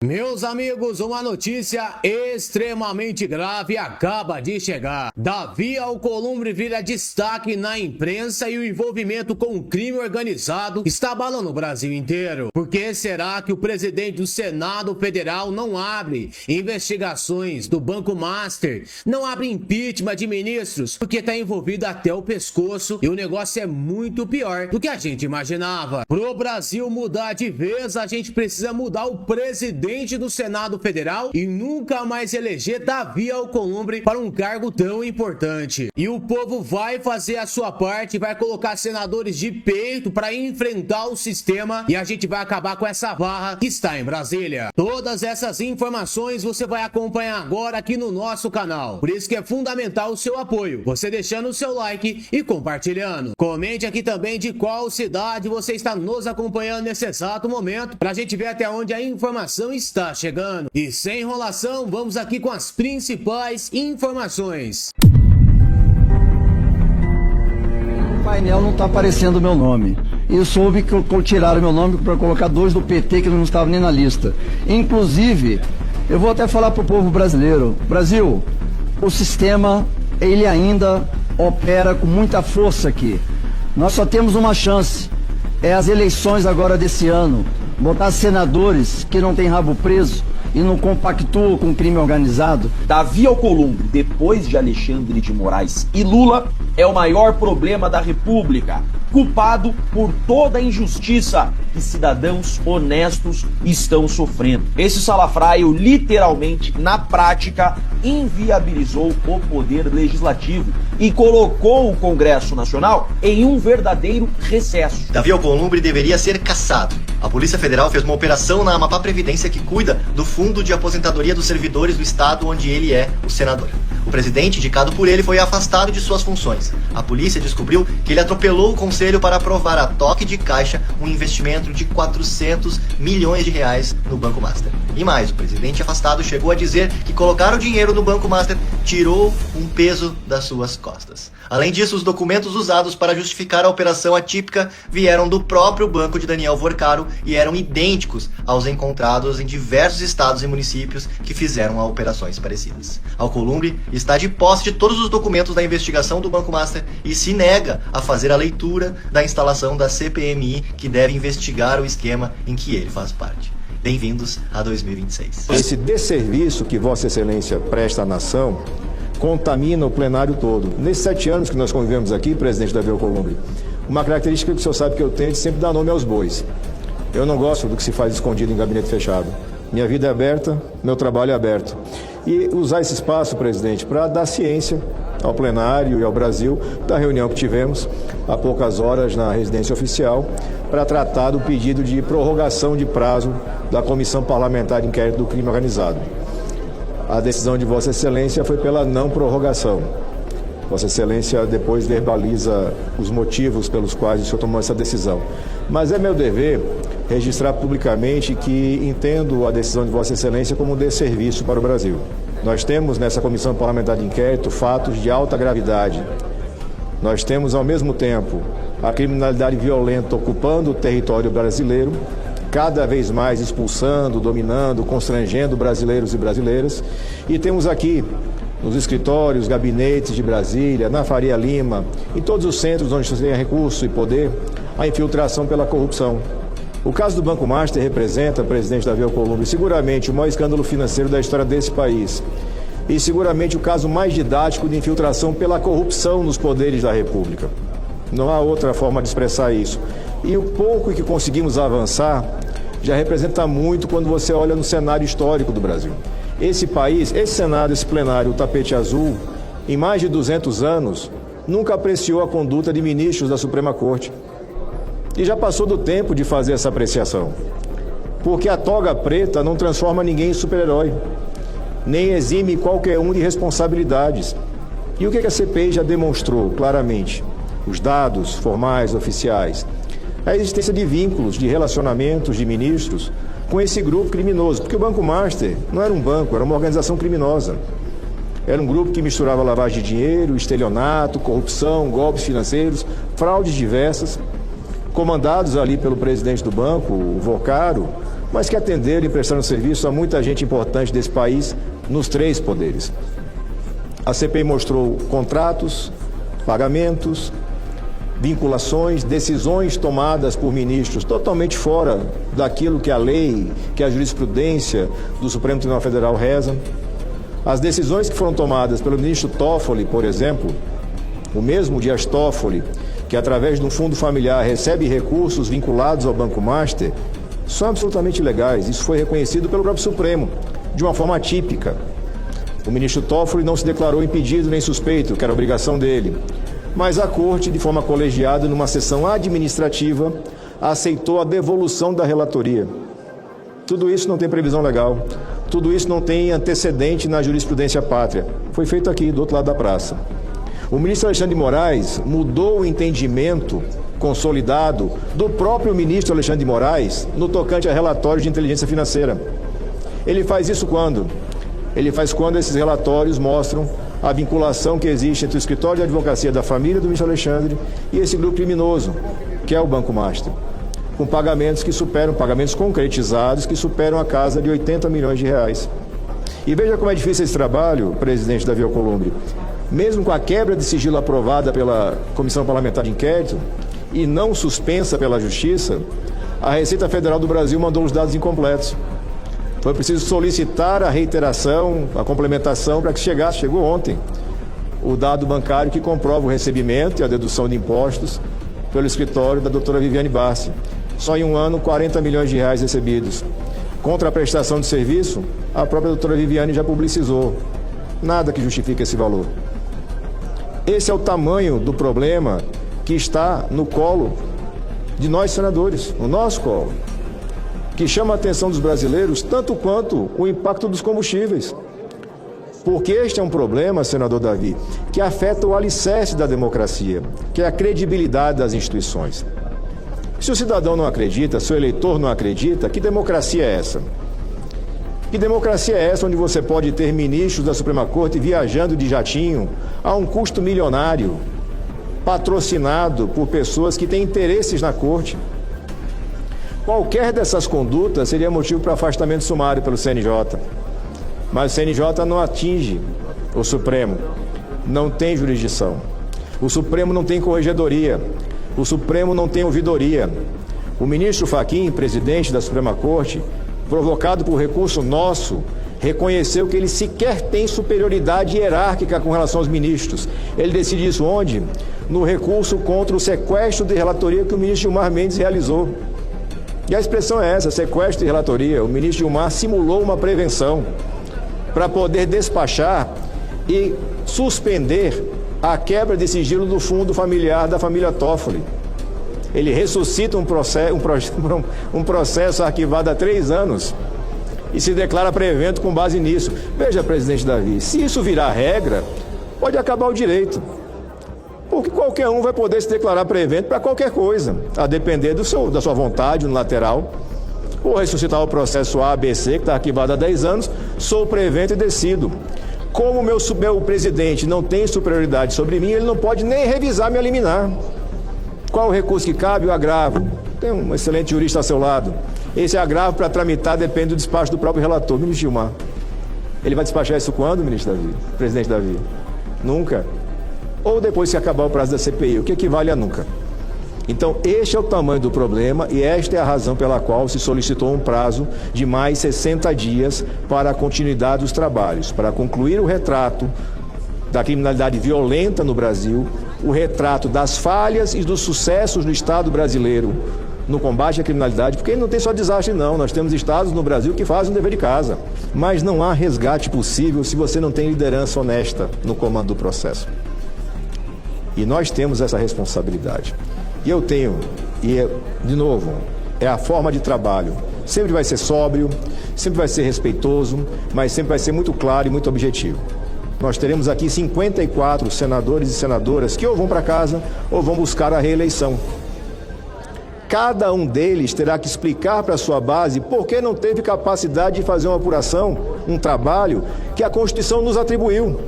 Meus amigos, uma notícia extremamente grave acaba de chegar. Davi Alcolumbre vira destaque na imprensa e o envolvimento com o crime organizado está abalando o Brasil inteiro. Por que será que o presidente do Senado Federal não abre investigações do Banco Master, não abre impeachment de ministros, porque está envolvido até o pescoço e o negócio é muito pior do que a gente imaginava. Pro Brasil mudar de vez, a gente precisa mudar o presidente do Senado Federal e nunca mais eleger Davi Alcolumbre para um cargo tão importante. E o povo vai fazer a sua parte, vai colocar senadores de peito para enfrentar o sistema e a gente vai acabar com essa barra que está em Brasília. Todas essas informações você vai acompanhar agora aqui no nosso canal. Por isso que é fundamental o seu apoio, você deixando o seu like e compartilhando. Comente aqui também de qual cidade você está nos acompanhando nesse exato momento, para a gente ver até onde a informação está chegando. E sem enrolação, vamos aqui com as principais informações. No painel não está aparecendo o meu nome. E eu soube que tiraram meu nome para colocar 2 do PT que não estavam nem na lista. Inclusive, eu vou até falar para o povo brasileiro. Brasil, o sistema, ele ainda opera com muita força aqui. Nós só temos uma chance. É as eleições agora desse ano. Botar senadores que não têm rabo preso e não compactuam com o crime organizado. Davi Alcolumbre, depois de Alexandre de Moraes e Lula, é o maior problema da República, culpado por toda a injustiça que cidadãos honestos estão sofrendo. Esse salafraio, literalmente, na prática, inviabilizou o poder legislativo e colocou o Congresso Nacional em um verdadeiro recesso. Davi Alcolumbre deveria ser cassado. A Polícia Federal fez uma operação na Amapá Previdência que cuida do Fundo de Aposentadoria dos Servidores do Estado, onde ele é o senador. O presidente, indicado por ele, foi afastado de suas funções. A polícia descobriu que ele atropelou o conselho para aprovar a toque de caixa um investimento de 400 milhões de reais no Banco Master. E mais, o presidente afastado chegou a dizer que colocar o dinheiro no Banco Master tirou um peso das suas costas. Além disso, os documentos usados para justificar a operação atípica vieram do próprio banco de Daniel Vorcaro e eram idênticos aos encontrados em diversos estados e municípios que fizeram operações parecidas. Alcolumbre está de posse de todos os documentos da investigação do Banco Master e se nega a fazer a leitura da instalação da CPMI que deve investigar o esquema em que ele faz parte. Bem-vindos a 2026. Esse desserviço que Vossa Excelência presta à nação contamina o plenário todo. Nesses 7 anos que nós convivemos aqui, presidente Davi Alcolumbre, uma característica que o senhor sabe que eu tenho de sempre dar nome aos bois. Eu não gosto do que se faz escondido em gabinete fechado. Minha vida é aberta, meu trabalho é aberto. E usar esse espaço, presidente, para dar ciência ao plenário e ao Brasil da reunião que tivemos há poucas horas na residência oficial para tratar do pedido de prorrogação de prazo da Comissão Parlamentar de Inquérito do Crime Organizado. A decisão de Vossa Excelência foi pela não prorrogação. Vossa Excelência depois verbaliza os motivos pelos quais o senhor tomou essa decisão. Mas é meu dever registrar publicamente que entendo a decisão de Vossa Excelência como um desserviço para o Brasil. Nós temos nessa Comissão Parlamentar de Inquérito fatos de alta gravidade. Nós temos, ao mesmo tempo, a criminalidade violenta ocupando o território brasileiro, cada vez mais expulsando, dominando, constrangendo brasileiros e brasileiras. E temos aqui, nos escritórios, gabinetes de Brasília, na Faria Lima, em todos os centros onde se tem recurso e poder, a infiltração pela corrupção. O caso do Banco Master representa, presidente Davi Alcolumbre, seguramente o maior escândalo financeiro da história desse país. E seguramente o caso mais didático de infiltração pela corrupção nos poderes da República. Não há outra forma de expressar isso. E o pouco que conseguimos avançar já representa muito quando você olha no cenário histórico do Brasil. Esse país, esse Senado, esse plenário, o tapete azul, em mais de 200 anos, nunca apreciou a conduta de ministros da Suprema Corte. E já passou do tempo de fazer essa apreciação. Porque a toga preta não transforma ninguém em super-herói, nem exime qualquer um de responsabilidades. E o que a CPI já demonstrou claramente? Os dados formais, oficiais. A existência de vínculos, de relacionamentos de ministros com esse grupo criminoso. Porque o Banco Master não era um banco, era uma organização criminosa. Era um grupo que misturava lavagem de dinheiro, estelionato, corrupção, golpes financeiros, fraudes diversas, comandados ali pelo presidente do banco, o Vorcaro, mas que atenderam e prestaram serviço a muita gente importante desse país nos 3 poderes. A CPI mostrou contratos, pagamentos, vinculações, decisões tomadas por ministros totalmente fora daquilo que a lei, que a jurisprudência do Supremo Tribunal Federal reza. As decisões que foram tomadas pelo ministro Toffoli, por exemplo, o mesmo Dias Toffoli, que através de um fundo familiar recebe recursos vinculados ao Banco Master, são absolutamente legais. Isso foi reconhecido pelo próprio Supremo, de uma forma atípica. O ministro Toffoli não se declarou impedido nem suspeito, que era obrigação dele. Mas a Corte, de forma colegiada, numa sessão administrativa, aceitou a devolução da relatoria. Tudo isso não tem previsão legal. Tudo isso não tem antecedente na jurisprudência pátria. Foi feito aqui, do outro lado da praça. O ministro Alexandre de Moraes mudou o entendimento consolidado do próprio ministro Alexandre de Moraes no tocante a relatórios de inteligência financeira. Ele faz isso quando? Ele faz quando esses relatórios mostram a vinculação que existe entre o escritório de advocacia da família do ministro Alexandre e esse grupo criminoso, que é o Banco Master, com pagamentos concretizados, que superam a casa de 80 milhões de reais. E veja como é difícil esse trabalho, presidente Davi Alcolumbre. Mesmo com a quebra de sigilo aprovada pela Comissão Parlamentar de Inquérito e não suspensa pela Justiça, a Receita Federal do Brasil mandou os dados incompletos. Foi preciso solicitar a reiteração, a complementação para que chegasse, chegou ontem, o dado bancário que comprova o recebimento e a dedução de impostos pelo escritório da doutora Viviane Barsi. Só em um ano, 40 milhões de reais recebidos. Contra a prestação de serviço, a própria doutora Viviane já publicizou. Nada que justifique esse valor. Esse é o tamanho do problema que está no colo de nós senadores, no nosso colo, que chama a atenção dos brasileiros tanto quanto o impacto dos combustíveis. Porque este é um problema, senador Davi, que afeta o alicerce da democracia, que é a credibilidade das instituições. Se o cidadão não acredita, se o eleitor não acredita, que democracia é essa? Que democracia é essa onde você pode ter ministros da Suprema Corte viajando de jatinho a um custo milionário, patrocinado por pessoas que têm interesses na Corte? Qualquer dessas condutas seria motivo para afastamento sumário pelo CNJ. Mas o CNJ não atinge o Supremo, não tem jurisdição. O Supremo não tem corregedoria, o Supremo não tem ouvidoria. O ministro Fachin, presidente da Suprema Corte, provocado por recurso nosso, reconheceu que ele sequer tem superioridade hierárquica com relação aos ministros. Ele decide isso onde? No recurso contra o sequestro de relatoria que o ministro Gilmar Mendes realizou. E a expressão é essa, sequestro de relatoria. O ministro Gilmar simulou uma prevenção para poder despachar e suspender a quebra de sigilo do fundo familiar da família Toffoli. Ele ressuscita um processo arquivado há 3 anos e se declara prevento com base nisso. Veja, presidente Davi, se isso virar regra, pode acabar o direito. Porque qualquer um vai poder se declarar prevento para qualquer coisa, a depender da sua vontade unilateral. Ou ressuscitar o processo ABC, que está arquivado há 10 anos, sou prevento e decido. Como o meu presidente não tem superioridade sobre mim, ele não pode nem revisar minha liminar. Qual o recurso que cabe? O agravo. Tem um excelente jurista ao seu lado. Esse agravo para tramitar depende do despacho do próprio relator, ministro Gilmar. Ele vai despachar isso quando, ministro Davi? Presidente Davi? Nunca. Ou depois que acabar o prazo da CPI, o que equivale a nunca. Então, este é o tamanho do problema e esta é a razão pela qual se solicitou um prazo de mais 60 dias para a continuidade dos trabalhos, para concluir o retrato da criminalidade violenta no Brasil, o retrato das falhas e dos sucessos do Estado brasileiro no combate à criminalidade, porque não tem só desastre não, nós temos estados no Brasil que fazem o dever de casa, mas não há resgate possível se você não tem liderança honesta no comando do processo. E nós temos essa responsabilidade. E eu tenho, de novo, é a forma de trabalho. Sempre vai ser sóbrio, sempre vai ser respeitoso, mas sempre vai ser muito claro e muito objetivo. Nós teremos aqui 54 senadores e senadoras que ou vão para casa ou vão buscar a reeleição. Cada um deles terá que explicar para a sua base por que não teve capacidade de fazer uma apuração, um trabalho que a Constituição nos atribuiu.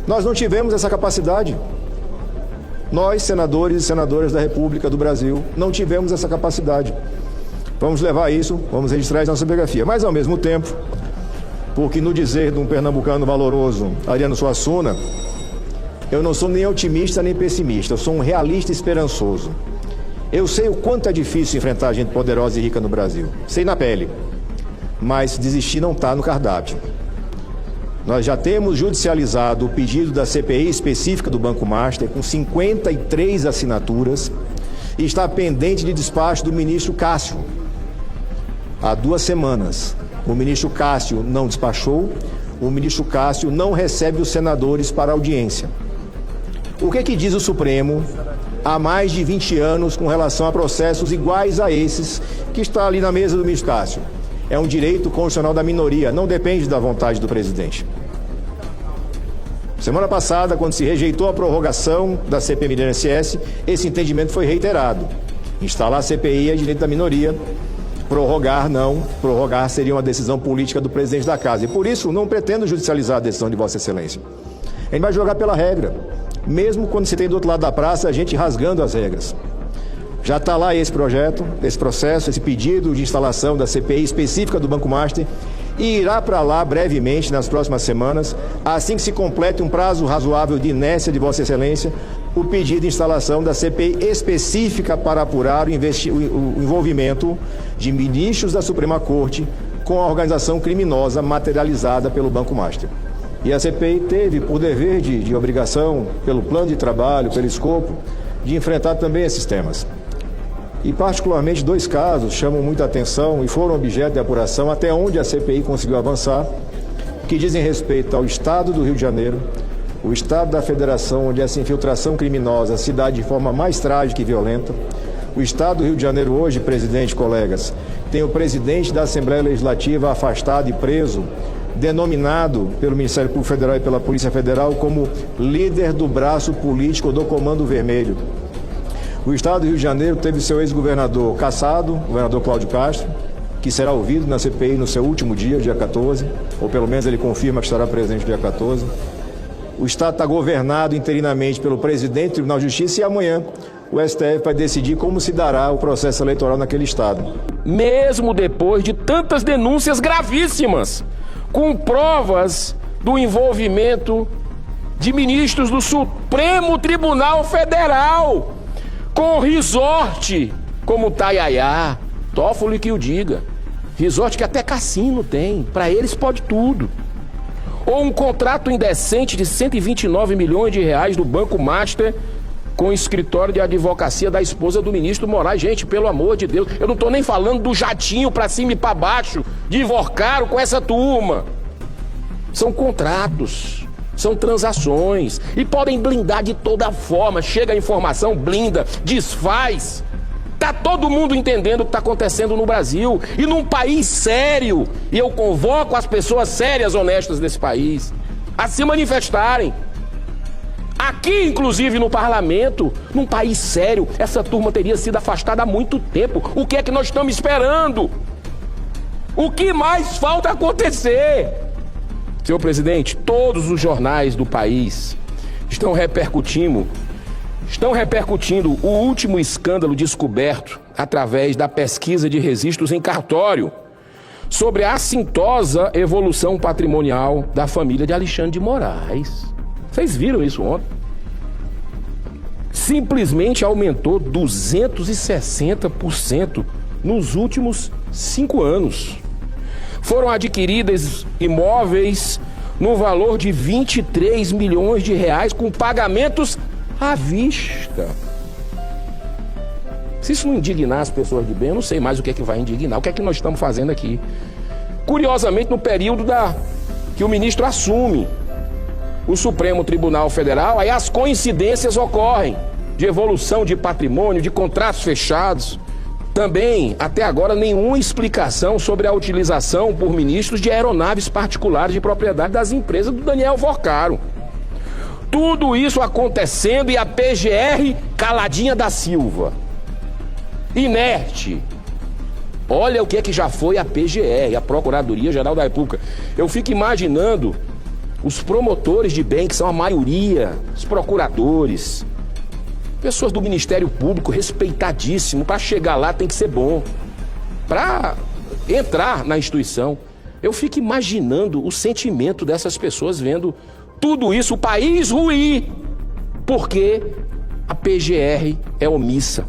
Nós não tivemos essa capacidade. Nós, senadores e senadoras da República do Brasil, não tivemos essa capacidade. Vamos levar isso, vamos registrar isso na nossa biografia. Mas, ao mesmo tempo, porque no dizer de um pernambucano valoroso, Ariano Suassuna, eu não sou nem otimista nem pessimista, eu sou um realista esperançoso. Eu sei o quanto é difícil enfrentar gente poderosa e rica no Brasil. Sei na pele. Mas desistir não está no cardápio. Nós já temos judicializado o pedido da CPI específica do Banco Master, com 53 assinaturas, e está pendente de despacho do ministro Cássio. Há 2 semanas, o ministro Cássio não despachou, o ministro Cássio não recebe os senadores para audiência. O que diz o Supremo há mais de 20 anos com relação a processos iguais a esses que está ali na mesa do ministro Cássio? É um direito constitucional da minoria, não depende da vontade do presidente. Semana passada, quando se rejeitou a prorrogação da CPMI do INSS, esse entendimento foi reiterado. Instalar a CPI é direito da minoria, prorrogar não, prorrogar seria uma decisão política do presidente da casa. E por isso não pretendo judicializar a decisão de Vossa Excelência. A gente vai jogar pela regra, mesmo quando se tem do outro lado da praça a gente rasgando as regras. Já está lá esse projeto, esse processo, esse pedido de instalação da CPI específica do Banco Master e irá para lá brevemente, nas próximas semanas, assim que se complete um prazo razoável de inércia de Vossa Excelência, o pedido de instalação da CPI específica para apurar o envolvimento de ministros da Suprema Corte com a organização criminosa materializada pelo Banco Master. E a CPI teve por dever de obrigação, pelo plano de trabalho, pelo escopo, de enfrentar também esses temas. E particularmente 2 casos chamam muita atenção e foram objeto de apuração até onde a CPI conseguiu avançar, que dizem respeito ao Estado do Rio de Janeiro, o Estado da Federação, onde essa infiltração criminosa se dá de forma mais trágica e violenta. O Estado do Rio de Janeiro hoje, presidente, colegas, tem o presidente da Assembleia Legislativa afastado e preso, denominado pelo Ministério Público Federal e pela Polícia Federal como líder do braço político do Comando Vermelho. O Estado do Rio de Janeiro teve seu ex-governador cassado, o governador Cláudio Castro, que será ouvido na CPI no seu último dia, dia 14, ou pelo menos ele confirma que estará presente dia 14. O Estado está governado interinamente pelo presidente do Tribunal de Justiça e amanhã o STF vai decidir como se dará o processo eleitoral naquele Estado. Mesmo depois de tantas denúncias gravíssimas, com provas do envolvimento de ministros do Supremo Tribunal Federal, com resort como Taiaiá, Toffoli que o diga, resort que até cassino tem, para eles pode tudo. Ou um contrato indecente de 129 milhões de reais do Banco Master com o escritório de advocacia da esposa do ministro Moraes. Gente, pelo amor de Deus, eu não estou nem falando do jatinho para cima e para baixo de Invorcaro com essa turma. São contratos, são transações e podem blindar de toda forma. Chega a informação, blinda, desfaz. Tá todo mundo entendendo o que está acontecendo no Brasil e num país sério. E eu convoco as pessoas sérias, honestas desse país a se manifestarem. Aqui, inclusive no parlamento, num país sério, essa turma teria sido afastada há muito tempo. O que é que nós estamos esperando? O que mais falta acontecer? Senhor presidente, todos os jornais do país estão repercutindo o último escândalo descoberto através da pesquisa de registros em cartório sobre a assintosa evolução patrimonial da família de Alexandre de Moraes. Vocês viram isso ontem? Simplesmente aumentou 260% nos últimos 5 anos. Foram adquiridos imóveis no valor de 23 milhões de reais com pagamentos à vista. Se isso não indignar as pessoas de bem, eu não sei mais o que é que vai indignar. O que é que nós estamos fazendo aqui? Curiosamente, no período que o ministro assume o Supremo Tribunal Federal, aí as coincidências ocorrem de evolução de patrimônio, de contratos fechados. Também, até agora, nenhuma explicação sobre a utilização por ministros de aeronaves particulares de propriedade das empresas do Daniel Invorcaro. Tudo isso acontecendo e a PGR caladinha da Silva, inerte. Olha o que é que já foi a PGR, a Procuradoria-Geral da República. Eu fico imaginando os promotores de bem, que são a maioria, os procuradores, pessoas do Ministério Público respeitadíssimo, para chegar lá tem que ser bom. para entrar na instituição. Eu fico imaginando o sentimento dessas pessoas vendo tudo isso, o país ruir, porque a PGR é omissa.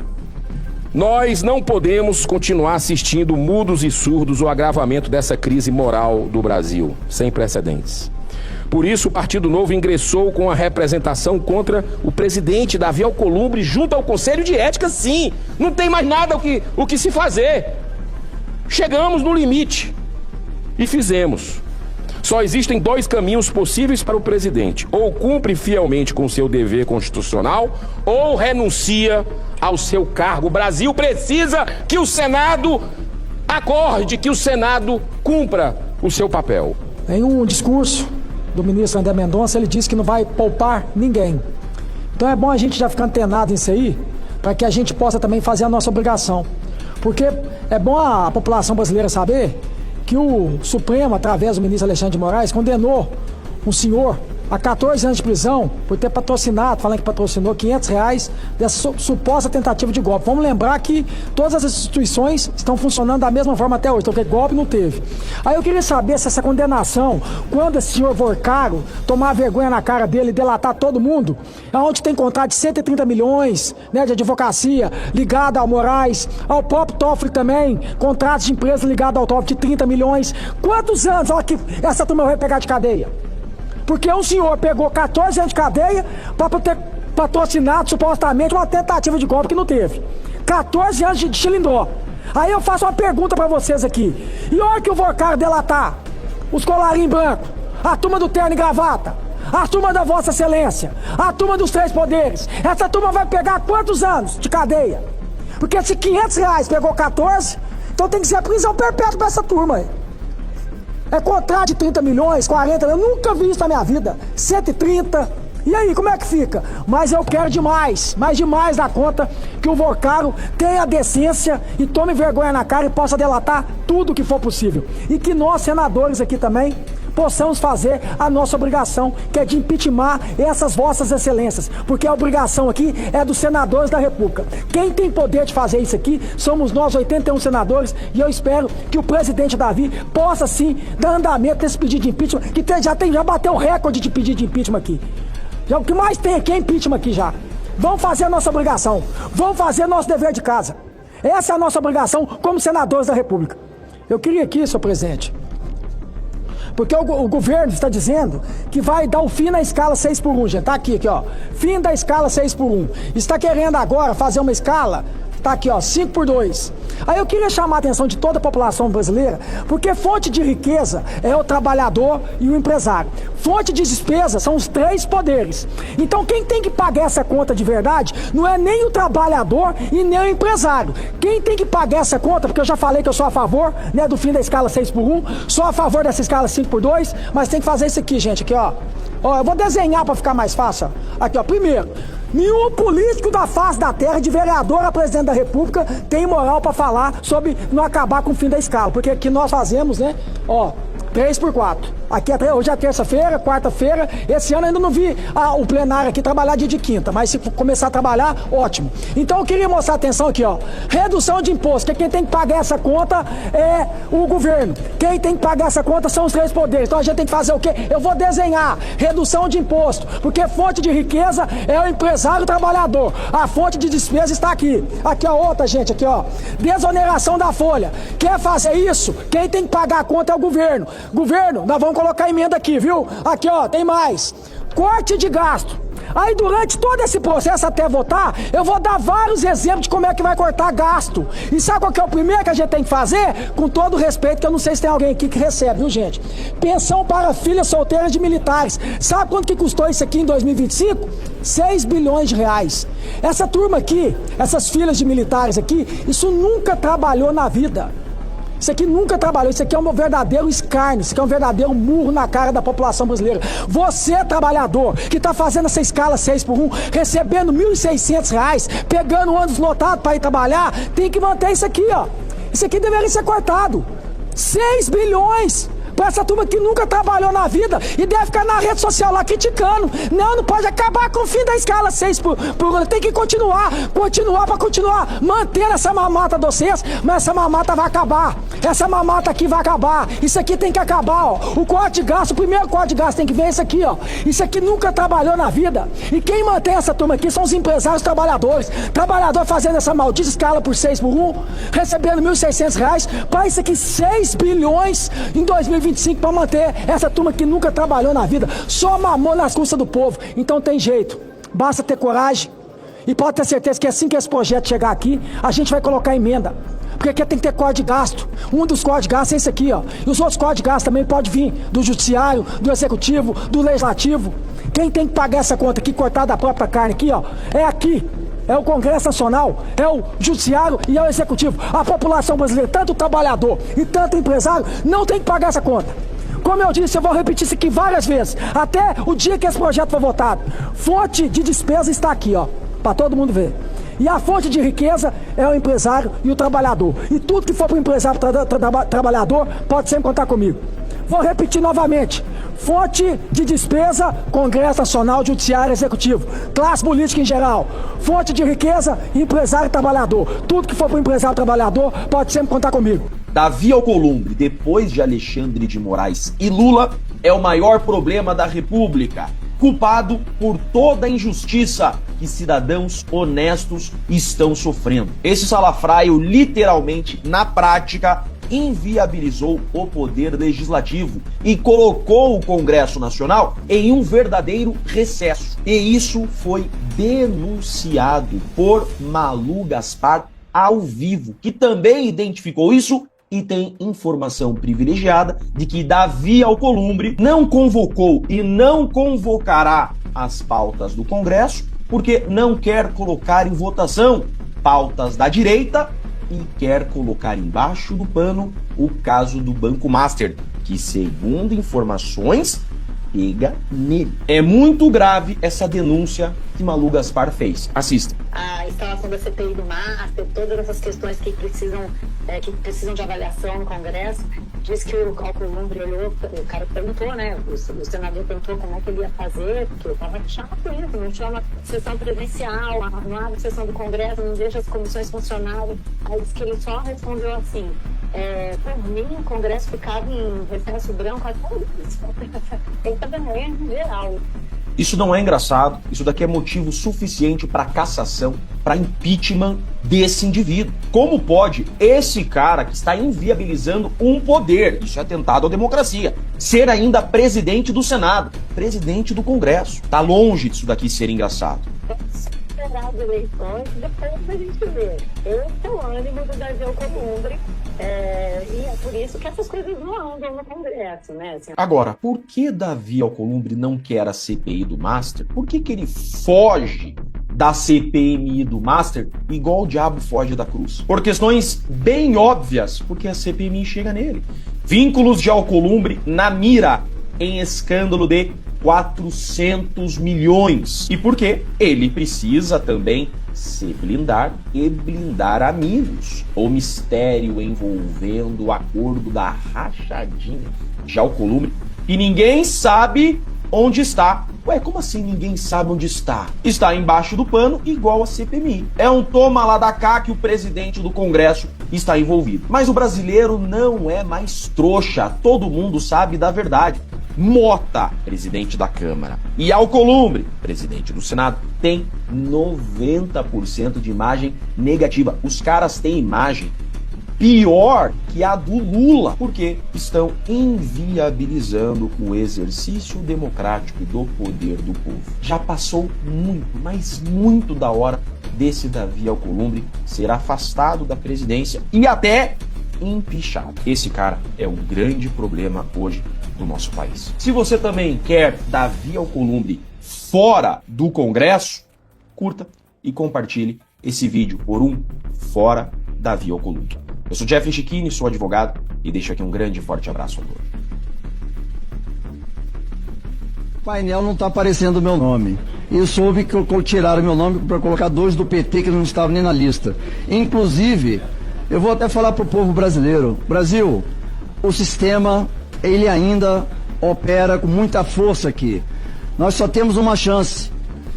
Nós não podemos continuar assistindo mudos e surdos o agravamento dessa crise moral do Brasil, sem precedentes. Por isso, o Partido Novo ingressou com a representação contra o presidente Davi Alcolumbre junto ao Conselho de Ética, sim. Não tem mais nada o que se fazer. Chegamos no limite e fizemos. Só existem dois caminhos possíveis para o presidente: ou cumpre fielmente com seu dever constitucional, ou renuncia ao seu cargo. O Brasil precisa que o Senado acorde, que o Senado cumpra o seu papel. Em um discurso do ministro André Mendonça, ele disse que não vai poupar ninguém. Então é bom a gente já ficar antenado nisso aí, para que a gente possa também fazer a nossa obrigação. Porque é bom a população brasileira saber que o Supremo, através do ministro Alexandre de Moraes, condenou um senhor a 14 anos de prisão por ter patrocinado, falando que patrocinou R$500 dessa suposta tentativa de golpe. Vamos lembrar que todas as instituições estão funcionando da mesma forma até hoje, então porque golpe não teve. Aí eu queria saber se essa condenação, quando esse senhor Vorcaro tomar vergonha na cara dele e delatar todo mundo, onde tem contrato de 130 milhões, né, de advocacia ligada ao Moraes, ao próprio Toffoli também, contratos de empresa ligados ao Toffoli de 30 milhões. Quantos anos que essa turma vai pegar de cadeia? Porque o senhor pegou 14 anos de cadeia para ter patrocinado supostamente uma tentativa de golpe que não teve. 14 anos de chilindró. Aí eu faço uma pergunta para vocês aqui. E a hora que o Vorcaro delatar os colarinhos brancos, a turma do terno e gravata, a turma da Vossa Excelência, a turma dos três poderes, essa turma vai pegar quantos anos de cadeia? Porque se R$500 pegou 14, então tem que ser a prisão perpétua para essa turma aí. É contrato de 30 milhões, 40, eu nunca vi isso na minha vida. 130. E aí, como é que fica? Mas eu quero demais, mais demais da conta, que o Vorcaro tenha a decência e tome vergonha na cara e possa delatar tudo o que for possível. E que nós, senadores aqui também, possamos fazer a nossa obrigação, que é de impeachment essas vossas excelências, porque a obrigação aqui é dos senadores da República. Quem tem poder de fazer isso aqui somos nós, 81 senadores, e eu espero que o presidente Davi possa sim dar andamento nesse pedido de impeachment, que já bateu o recorde de pedido de impeachment aqui. Já, o que mais tem aqui é impeachment aqui já. Vamos fazer a nossa obrigação, vamos fazer nosso dever de casa. Essa é a nossa obrigação como senadores da República. Eu queria aqui, senhor presidente, porque o governo está dizendo que vai dar o fim na escala 6x1, gente. Tá aqui, ó. Fim da escala 6x1. Está querendo agora fazer uma escala, tá aqui, ó, 5x2. Aí eu queria chamar a atenção de toda a população brasileira, porque fonte de riqueza é o trabalhador e o empresário. Fonte de despesa são os três poderes. Então quem tem que pagar essa conta de verdade não é nem o trabalhador e nem o empresário. Quem tem que pagar essa conta, porque eu já falei que eu sou a favor, né, do fim da escala 6x1, sou a favor dessa escala 5x2, mas tem que fazer isso aqui, gente, aqui, ó. Ó, eu vou desenhar para ficar mais fácil, ó. Aqui, ó, primeiro, nenhum político da face da terra, de vereador a presidente da República, tem moral para falar sobre não acabar com o fim da escala. Porque aqui nós fazemos, né, ó, 3x4. Aqui hoje é terça-feira, quarta-feira. Esse ano ainda não vi o plenário aqui trabalhar dia de quinta, mas se começar a trabalhar, ótimo. Então eu queria mostrar atenção aqui, ó. Redução de imposto, que quem tem que pagar essa conta é o governo. Quem tem que pagar essa conta são os três poderes. Então a gente tem que fazer o quê? Eu vou desenhar redução de imposto, porque fonte de riqueza é o empresário e o trabalhador. A fonte de despesa está aqui. Aqui, ó, outra, gente, aqui, ó. Desoneração da folha. Quer fazer isso? Quem tem que pagar a conta é o governo. Governo, nós vamos colocar emenda aqui, viu? Aqui, ó, tem mais. Corte de gasto. Aí durante todo esse processo até votar, eu vou dar vários exemplos de como é que vai cortar gasto. E sabe qual que é o primeiro que a gente tem que fazer? Com todo respeito, que eu não sei se tem alguém aqui que recebe, viu, gente? Pensão para filhas solteiras de militares. Sabe quanto que custou isso aqui em 2025? 6 bilhões de reais. Essa turma aqui, essas filhas de militares aqui, isso nunca trabalhou na vida. Isso aqui nunca trabalhou, isso aqui é um verdadeiro escárnio, isso aqui é um verdadeiro murro na cara da população brasileira. Você, trabalhador, que está fazendo essa escala 6x1, recebendo R$ 1.600, pegando ônibus lotado para ir trabalhar, tem que manter isso aqui, ó. Isso aqui deveria ser cortado. 6 bilhões Pra essa turma que nunca trabalhou na vida e deve ficar na rede social lá criticando. Não pode acabar com o fim da escala 6 por hora. Tem que continuar pra continuar mantendo essa mamata de vocês, mas essa mamata vai acabar. Essa mamata aqui vai acabar. Isso aqui tem que acabar, ó. O corte de gasto, o primeiro corte de gasto tem que ver isso aqui, ó. Isso aqui nunca trabalhou na vida. E quem mantém essa turma aqui são os empresários trabalhadores. Trabalhador fazendo essa maldita escala por 6 por 1, recebendo R$1.600, para isso aqui 6 bilhões em 2025 para manter essa turma que nunca trabalhou na vida, só mamou nas custas do povo. Então tem jeito, basta ter coragem e pode ter certeza que assim que esse projeto chegar aqui, a gente vai colocar emenda. Porque aqui tem que ter código de gasto. Um dos códigos de gasto é esse aqui, ó. E os outros códigos de gasto também podem vir do judiciário, do executivo, do legislativo. Quem tem que pagar essa conta aqui, cortada da própria carne aqui, ó, é aqui. É o Congresso Nacional, é o Judiciário e é o Executivo. A população brasileira, tanto o trabalhador e tanto o empresário, não tem que pagar essa conta. Como eu disse, eu vou repetir isso aqui várias vezes, até o dia que esse projeto for votado. Fonte de despesa está aqui, ó, para todo mundo ver. E a fonte de riqueza é o empresário e o trabalhador. E tudo que for para o empresário e trabalhador, pode sempre contar comigo. Vou repetir novamente. Fonte de despesa, Congresso Nacional, Judiciário, Executivo. Classe política em geral. Fonte de riqueza, empresário e trabalhador. Tudo que for para o empresário e trabalhador, pode sempre contar comigo. Davi Alcolumbre, depois de Alexandre de Moraes e Lula, é o maior problema da República. Culpado por toda a injustiça que cidadãos honestos estão sofrendo. Esse salafraio, literalmente, na prática, inviabilizou o poder legislativo e colocou o Congresso Nacional em um verdadeiro recesso. E isso foi denunciado por Malu Gaspar ao vivo, que também identificou isso e tem informação privilegiada de que Davi Alcolumbre não convocou e não convocará as pautas do Congresso porque não quer colocar em votação pautas da direita e quer colocar embaixo do pano o caso do Banco Master, que, segundo informações, pega nele. É muito grave essa denúncia que Malu Gaspar fez. Assista. A instalação da CPI do Master, todas essas questões que precisam de avaliação no Congresso, diz que o Alcolumbre olhou, o cara perguntou, né, o senador perguntou como é que ele ia fazer, porque eu tava chato com isso, não chama sessão presencial, não abre sessão do Congresso, não deixa as comissões funcionarem. Aí disse que ele só respondeu assim, por mim o Congresso ficava em recesso branco até isso. Ele tá dando erro em geral. Isso não é engraçado, isso daqui é motivo suficiente para cassação, para impeachment desse indivíduo. Como pode esse cara que está inviabilizando um poder, isso é atentado à democracia, ser ainda presidente do Senado, presidente do Congresso? Tá longe disso daqui ser engraçado. As eleições, depois a gente vê. Esse é o ânimo do Davi Alcolumbre, e é por isso que essas coisas não andam no Congresso, né? Assim, agora, por que Davi Alcolumbre não quer a CPI do Master? Por que ele foge da CPMI do Master igual o diabo foge da cruz? Por questões bem óbvias, porque a CPMI chega nele. Vínculos de Alcolumbre na mira em escândalo de 400 milhões. E por quê? Ele precisa também se blindar e blindar amigos. O mistério envolvendo o acordo da rachadinha de Alcolumbre e ninguém sabe onde está. Ué, como assim ninguém sabe onde está? Está embaixo do pano, igual a CPMI. É um toma lá da cá que o presidente do Congresso está envolvido. Mas o brasileiro não é mais trouxa. Todo mundo sabe da verdade. Mota, presidente da Câmara, e Alcolumbre, presidente do Senado, tem 90% de imagem negativa. Os caras têm imagem pior que a do Lula, porque estão inviabilizando o exercício democrático do poder do povo. Já passou muito, mas muito da hora desse Davi Alcolumbre ser afastado da presidência e até empichado. Esse cara é um grande problema hoje do nosso país. Se você também quer Davi Alcolumbre fora do Congresso, curta e compartilhe esse vídeo por um Fora Davi Alcolumbre. Eu sou Jeffrey Chiquini, sou advogado e deixo aqui um grande e forte abraço a todos. O painel não está aparecendo o meu nome. Eu soube que tiraram meu nome para colocar 2 do PT que não estavam nem na lista. Inclusive, eu vou até falar para o povo brasileiro. Brasil, o sistema ele ainda opera com muita força aqui. Nós só temos uma chance,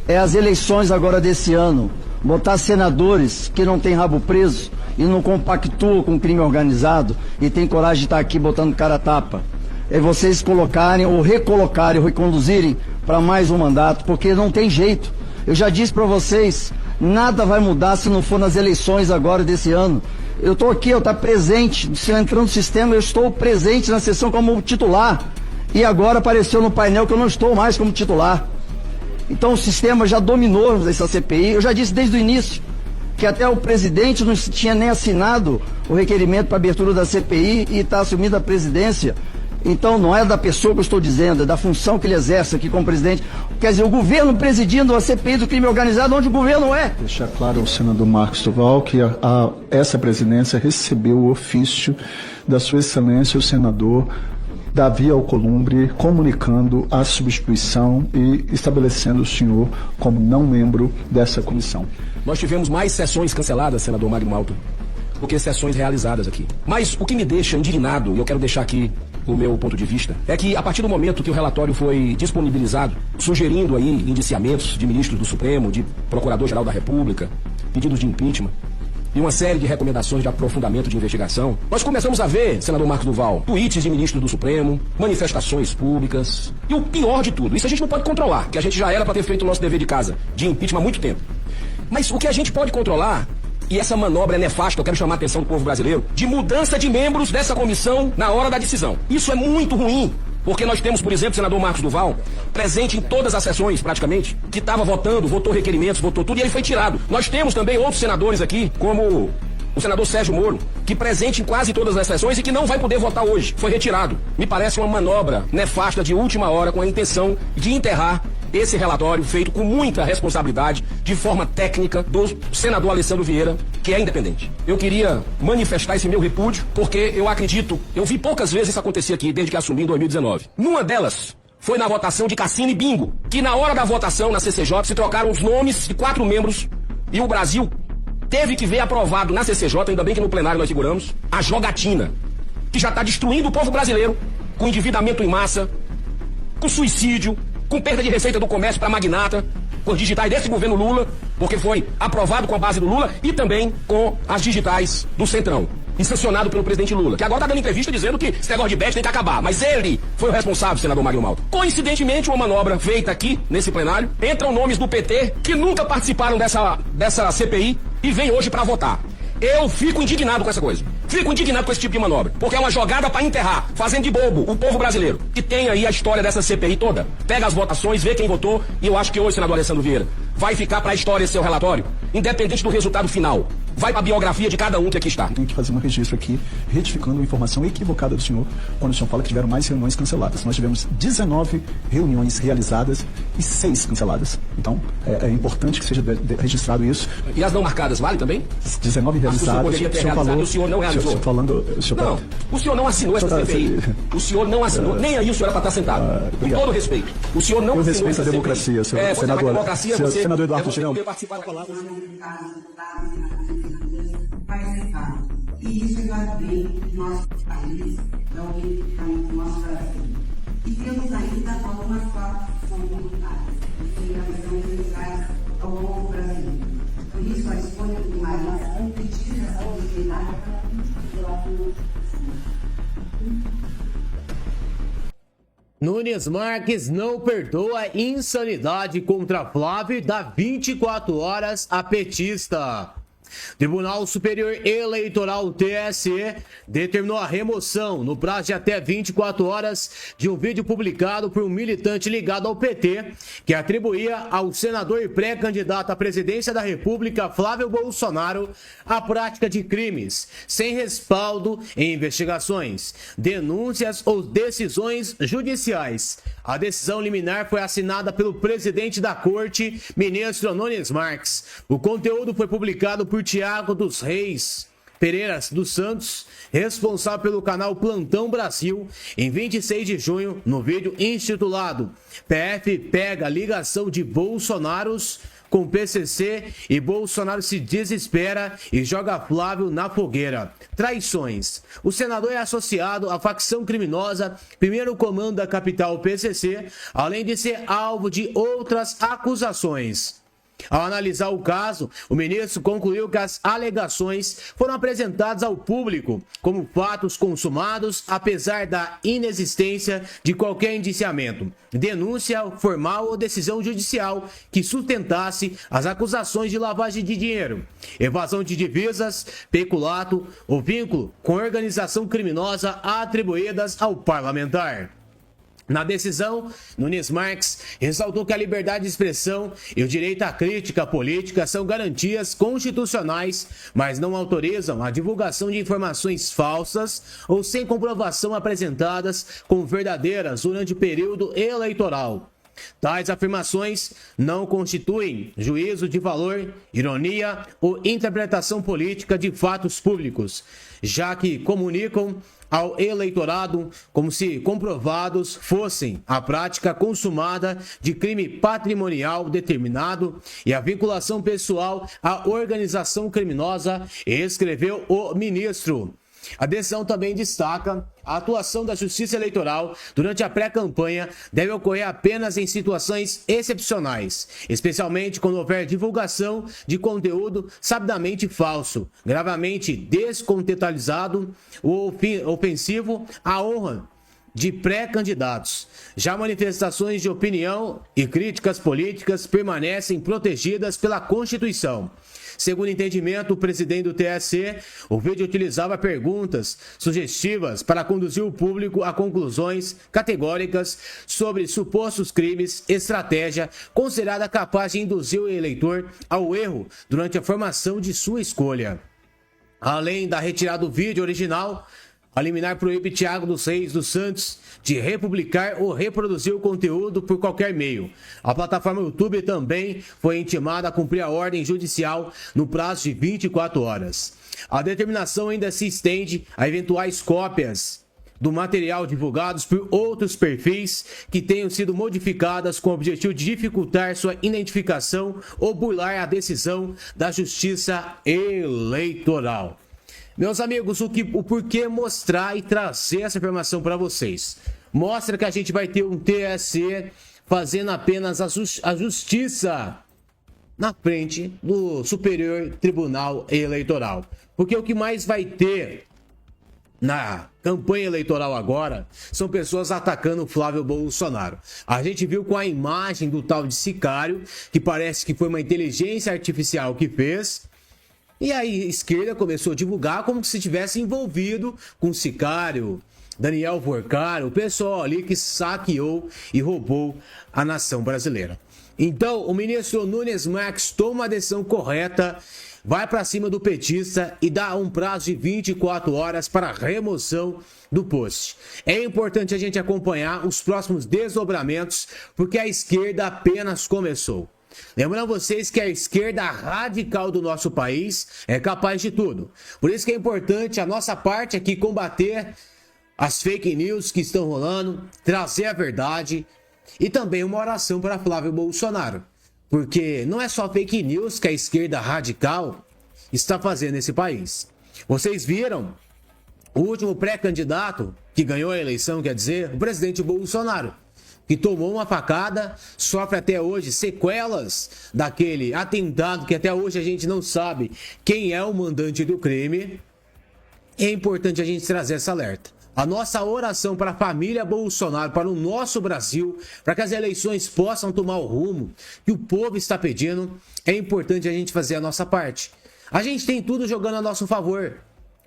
é as eleições agora desse ano. Botar senadores que não têm rabo preso e não compactuam com o crime organizado e tem coragem de estar aqui botando cara a tapa. É vocês colocarem ou recolocarem ou reconduzirem para mais um mandato, porque não tem jeito. Eu já disse para vocês, nada vai mudar se não for nas eleições agora desse ano. Eu estou aqui, eu estou presente, se eu entrar no sistema, eu estou presente na sessão como titular. E agora apareceu no painel que eu não estou mais como titular. Então o sistema já dominou essa CPI. Eu já disse desde o início que até o presidente não tinha nem assinado o requerimento para abertura da CPI e está assumindo a presidência. Então não é da pessoa que eu estou dizendo, é da função que ele exerce aqui como presidente. Quer dizer, o governo presidindo a CPI do crime organizado, onde o governo é. Deixar claro ao senador Marcos Duval que essa presidência recebeu o ofício da sua excelência, o senador Davi Alcolumbre, comunicando a substituição e estabelecendo o senhor como não membro dessa comissão. Nós tivemos mais sessões canceladas, senador Magno Malta, do que sessões realizadas aqui. Mas o que me deixa indignado, e eu quero deixar aqui o meu ponto de vista, é que a partir do momento que o relatório foi disponibilizado, sugerindo aí indiciamentos de ministros do Supremo, de Procurador-Geral da República, pedidos de impeachment, e uma série de recomendações de aprofundamento de investigação, nós começamos a ver, senador Marcos Duval, tweets de ministros do Supremo, manifestações públicas, e o pior de tudo, isso a gente não pode controlar, que a gente já era para ter feito o nosso dever de casa, de impeachment há muito tempo. Mas o que a gente pode controlar, e essa manobra é nefasta, eu quero chamar a atenção do povo brasileiro, de mudança de membros dessa comissão na hora da decisão. Isso é muito ruim, porque nós temos, por exemplo, o senador Marcos Duval, presente em todas as sessões, praticamente, que estava votando, votou requerimentos, votou tudo, e ele foi tirado. Nós temos também outros senadores aqui, como o senador Sérgio Moro, que presente em quase todas as sessões e que não vai poder votar hoje, foi retirado. Me parece uma manobra nefasta de última hora com a intenção de enterrar esse relatório feito com muita responsabilidade, de forma técnica, do senador Alessandro Vieira, que é independente. Eu queria manifestar esse meu repúdio, porque eu acredito, eu vi poucas vezes isso acontecer aqui, desde que assumi em 2019. Numa delas, foi na votação de Cassino e Bingo, que na hora da votação na CCJ se trocaram os nomes de 4 membros e o Brasil teve que ver aprovado na CCJ, ainda bem que no plenário nós seguramos, a jogatina, que já está destruindo o povo brasileiro, com endividamento em massa, com suicídio, com perda de receita do comércio para magnata, com as digitais desse governo Lula, porque foi aprovado com a base do Lula, e também com as digitais do Centrão, e sancionado pelo presidente Lula, que agora está dando entrevista dizendo que esse negócio de bet tem que acabar, mas ele foi o responsável, senador Magno Malta. Coincidentemente, uma manobra feita aqui, nesse plenário, entram nomes do PT que nunca participaram dessa CPI e vêm hoje para votar. Eu fico indignado com essa coisa. Fico indignado com esse tipo de manobra. Porque é uma jogada para enterrar, fazendo de bobo o povo brasileiro. Que tem aí a história dessa CPI toda. Pega as votações, vê quem votou. E eu acho que hoje, senador Alessandro Vieira, vai ficar para a história esse seu relatório, independente do resultado final. Vai para a biografia de cada um que aqui está. Tem que fazer um registro aqui, retificando a informação equivocada do senhor, quando o senhor fala que tiveram mais reuniões canceladas. Nós tivemos 19 reuniões realizadas e 6 canceladas. Então, é importante que seja registrado isso. E as não marcadas, vale também? 19 realizadas. O senhor poderia ter realizado e o senhor não realizou. Não, o senhor não assinou essa CPI. O senhor não assinou. Nem aí o senhor era para estar sentado. Com todo respeito. O senhor não assinou essa CPI. Eu respeito a democracia, senador. Senador Eduardo Tirão. E isso vai bem no nosso país, é o unificamento do nosso Brasil. E temos ainda algumas formas que são voluntárias, que são necessárias ao povo brasileiro. Por isso, a escolha do marido competitiva essa possibilidade pela Nunes Marques não perdoa insanidade contra Flávio e dá 24 horas a petista. Tribunal Superior Eleitoral, TSE, determinou a remoção, no prazo de até 24 horas, de um vídeo publicado por um militante ligado ao PT, que atribuía ao senador e pré-candidato à presidência da República, Flávio Bolsonaro, a prática de crimes, sem respaldo em investigações, denúncias ou decisões judiciais. A decisão liminar foi assinada pelo presidente da Corte, ministro Nunes Marques. O conteúdo foi publicado por Tiago dos Reis Pereira dos Santos, responsável pelo canal Plantão Brasil, em 26 de junho, no vídeo intitulado PF pega ligação de Bolsonaros com o PCC e Bolsonaro se desespera e joga Flávio na fogueira. Traições. O senador é associado à facção criminosa Primeiro Comando da capital PCC, além de ser alvo de outras acusações. Ao analisar o caso, o ministro concluiu que as alegações foram apresentadas ao público como fatos consumados, apesar da inexistência de qualquer indiciamento, denúncia formal ou decisão judicial que sustentasse as acusações de lavagem de dinheiro, evasão de divisas, peculato ou vínculo com organização criminosa atribuídas ao parlamentar. Na decisão, Nunes Marques ressaltou que a liberdade de expressão e o direito à crítica política são garantias constitucionais, mas não autorizam a divulgação de informações falsas ou sem comprovação apresentadas como verdadeiras durante o período eleitoral. Tais afirmações não constituem juízo de valor, ironia ou interpretação política de fatos públicos, já que comunicam ao eleitorado como se comprovados fossem a prática consumada de crime patrimonial determinado e a vinculação pessoal à organização criminosa, escreveu o ministro. A decisão também destaca a atuação da Justiça Eleitoral durante a pré-campanha deve ocorrer apenas em situações excepcionais, especialmente quando houver divulgação de conteúdo sabidamente falso, gravemente descontextualizado ou ofensivo à honra de pré-candidatos. Já manifestações de opinião e críticas políticas permanecem protegidas pela Constituição. Segundo entendimento, o presidente do TSE, o vídeo utilizava perguntas sugestivas para conduzir o público a conclusões categóricas sobre supostos crimes, estratégia considerada capaz de induzir o eleitor ao erro durante a formação de sua escolha. Além da retirada do vídeo original, a liminar proíbe Thiago dos Reis dos Santos de republicar ou reproduzir o conteúdo por qualquer meio. A plataforma YouTube também foi intimada a cumprir a ordem judicial no prazo de 24 horas. A determinação ainda se estende a eventuais cópias do material divulgados por outros perfis que tenham sido modificadas com o objetivo de dificultar sua identificação ou burlar a decisão da Justiça Eleitoral. Meus amigos, o porquê mostrar e trazer essa informação para vocês? Mostra que a gente vai ter um TSE fazendo apenas a justiça na frente do Superior Tribunal Eleitoral. Porque o que mais vai ter na campanha eleitoral agora são pessoas atacando o Flávio Bolsonaro. A gente viu com a imagem do tal de sicário, que parece que foi uma inteligência artificial que fez. E aí a esquerda começou a divulgar como se tivesse envolvido com o sicário, Daniel Vorcar, o pessoal ali que saqueou e roubou a nação brasileira. Então, o ministro Nunes Marques toma a decisão correta, vai para cima do petista e dá um prazo de 24 horas para a remoção do post. É importante a gente acompanhar os próximos desdobramentos, porque a esquerda apenas começou. Lembrando vocês que a esquerda radical do nosso país é capaz de tudo. Por isso que é importante a nossa parte aqui combater as fake news que estão rolando, trazer a verdade e também uma oração para Flávio Bolsonaro. Porque não é só fake news que a esquerda radical está fazendo nesse país. Vocês viram o último pré-candidato que ganhou a eleição, quer dizer, o presidente Bolsonaro, que tomou uma facada, sofre até hoje sequelas daquele atentado que até hoje a gente não sabe quem é o mandante do crime. É importante a gente trazer essa alerta. A nossa oração para a família Bolsonaro, para o nosso Brasil, para que as eleições possam tomar o rumo que o povo está pedindo, é importante a gente fazer a nossa parte. A gente tem tudo jogando a nosso favor.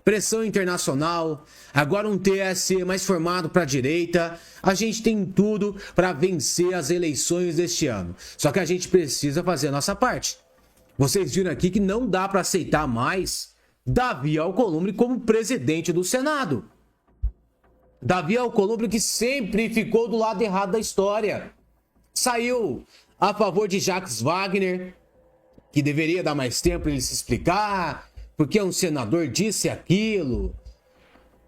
Pressão internacional, agora um TSE mais formado para a direita. A gente tem tudo para vencer as eleições deste ano. Só que a gente precisa fazer a nossa parte. Vocês viram aqui que não dá para aceitar mais Davi Alcolumbre como presidente do Senado. Davi Alcolumbre que sempre ficou do lado errado da história. Saiu a favor de Jacques Wagner, que deveria dar mais tempo para ele se explicar, porque um senador disse aquilo.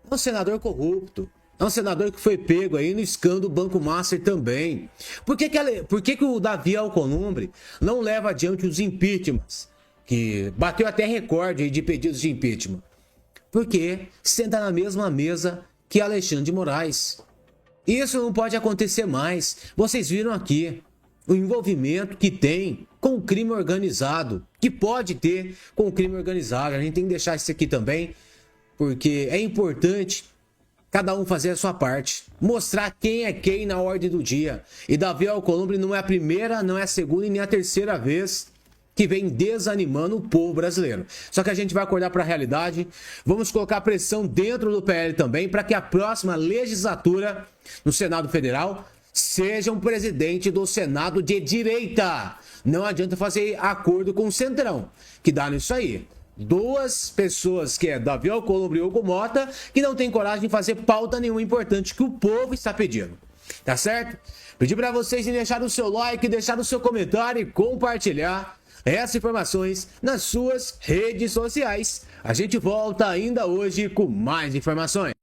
É um senador corrupto. É um senador que foi pego aí no escândalo Banco Master também. Por que o Davi Alcolumbre não leva adiante os impeachments? Que bateu até recorde aí de pedidos de impeachment. Porque senta na mesma mesa que Alexandre de Moraes. Isso não pode acontecer mais. Vocês viram aqui o envolvimento que tem com o crime organizado. Que pode ter com o crime organizado. A gente tem que deixar isso aqui também. Porque é importante cada um fazer a sua parte. Mostrar quem é quem na ordem do dia. E Davi Alcolumbre não é a primeira, não é a segunda e nem a terceira vez que vem desanimando o povo brasileiro. Só que a gente vai acordar para a realidade. Vamos colocar pressão dentro do PL também para que a próxima legislatura no Senado Federal seja um presidente do Senado de direita. Não adianta fazer acordo com o Centrão, que dá nisso aí. Duas pessoas, que é Davi Alcolumbre e Hugo Mota, que não tem coragem de fazer pauta nenhuma importante que o povo está pedindo. Tá certo? Pedir para vocês deixar o seu like, deixar o seu comentário e compartilhar essas informações nas suas redes sociais. A gente volta ainda hoje com mais informações.